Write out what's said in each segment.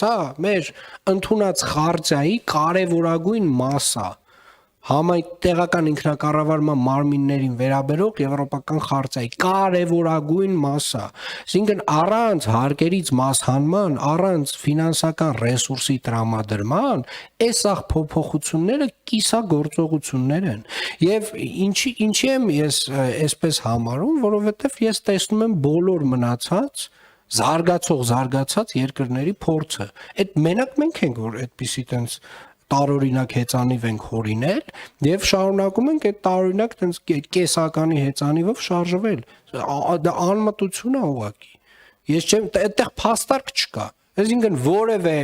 Սա մեր ընդունած խարտիայի կարևորագույն մասը տեղական ինքնակառավարման մարմիններին վերաբերող եվրոպական խարտիայի կարևորագույն մասը, այսինքն առանց հարկերից մասհանման, առանց ֆինանսական ռեսուրսի տրամադրման, այս փոփոխությունները կիսագործողություններ են։ Եվ ինչի եմ ես այսպես համարում, որովհետև ես տեսնում եմ բոլոր մնացած զարգացած երկրների փորձը։ Այդ մենակ մենք ենք, որ այդպիսի տենց տարօրինակ հեծանիվ ենք հորինել եւ շարունակում ենք այդ տարօրինակ տենց կեսականի հեծանիվով շարժվել։ Դա անմտություն է ուղղակի։ Ես չեմ, այդտեղ փաստարկ չկա։ Այսինքն որևէ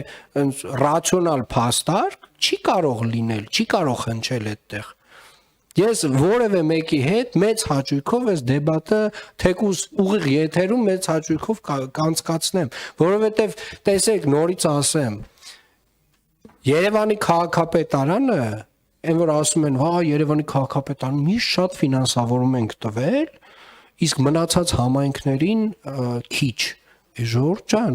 ռացիոնալ փաստարկ չի կարող լինել, չի կարող հնչել այդտեղ։ Ես որևէ մեկի հետ մեծ հաճույքով այս դեբատը թեկուզ ուղիղ եթերում մեծ հաճույքով կանցկացնեմ, որովհետև տեսեք, նորից ասեմ, Երևանի քաղաքապետարանը, այն որ ասում են, հա, Երևանի քաղաքապետարանը միշտ շատ ֆինանսավորում ենք տվել, իսկ մնացած համայնքներին քիչ։ Ժողովուրդ ջան,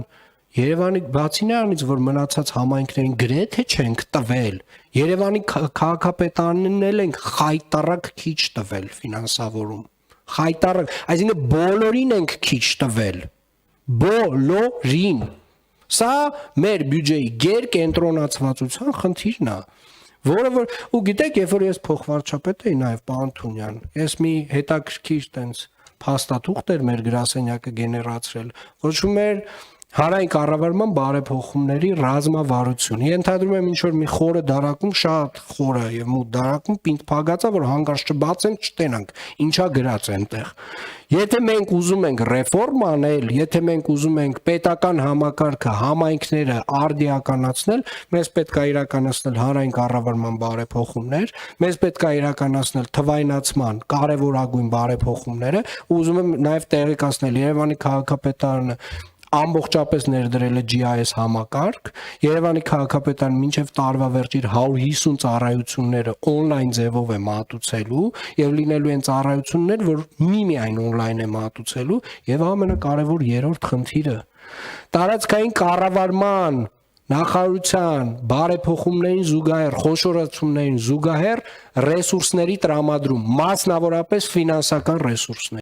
Երևանի բացի նրանից, որ մնացած համայնքներին գրեթե չենք տվել, Երևանի քաղաքապետարանին էլ ենք խայտառակ քիչ տվել ֆինանսավորում։ Խայտառակ, այսինքն բոլորին ենք քիչ տվել։ Բոլորին։ Սա մեր բյուջեի գերկենտրոնացվածության խնդիրն է, որը որ ու գիտեք, երբ որ ես փոխվարչապետ էի նաև պարոն Թունյան, ես մի հետաքրքիր տենց փաստաթուղթ էր մեր գրասենյակը գեներացրել, կոչվում էր Հանրային կառավարման բարեփոխումների ռազմավարություն։ Ենթադրում եմ ինչ-որ մի խորը դարակում, շատ խորը եւ մութ դարակում պինդ փագածա, որ հանկարծ չբացենք, չտենանք, ինչա գրած այնտեղ։ Եթե մենք ուզում ենք ռեֆորմ անել, եթե մենք ուզում ենք պետական համակարգը, համայնքները արդիականացնել, մեզ պետք է իրականացնել հանրային կառավարման բարեփոխումներ, մեզ պետք է իրականացնել թվայնացման կարևորագույն բարեփոխումները, ուզում եմ նաեւ տեղեկացնել Երևանի քաղաքապետարանը ամբողջապես ներդրել է GIS համակարգ, Երևանի քաղաքապետարանը մինչև տարվա վերջին 150 ծառայությունները on-line ձևով է մատուցելու եւ լինելու են ծառայություններ, որ միմիայն on-line է մատուցելու եւ ամենակարևոր երրորդ խնդիրը տարածքային կառավարման նախարարության բարեփոխումներին զուգահեռ, խոշորացումներին զուգահեռ ռեսուրսների տրամադրում, մասնավորապես ֆինանսական ռեսուրսներ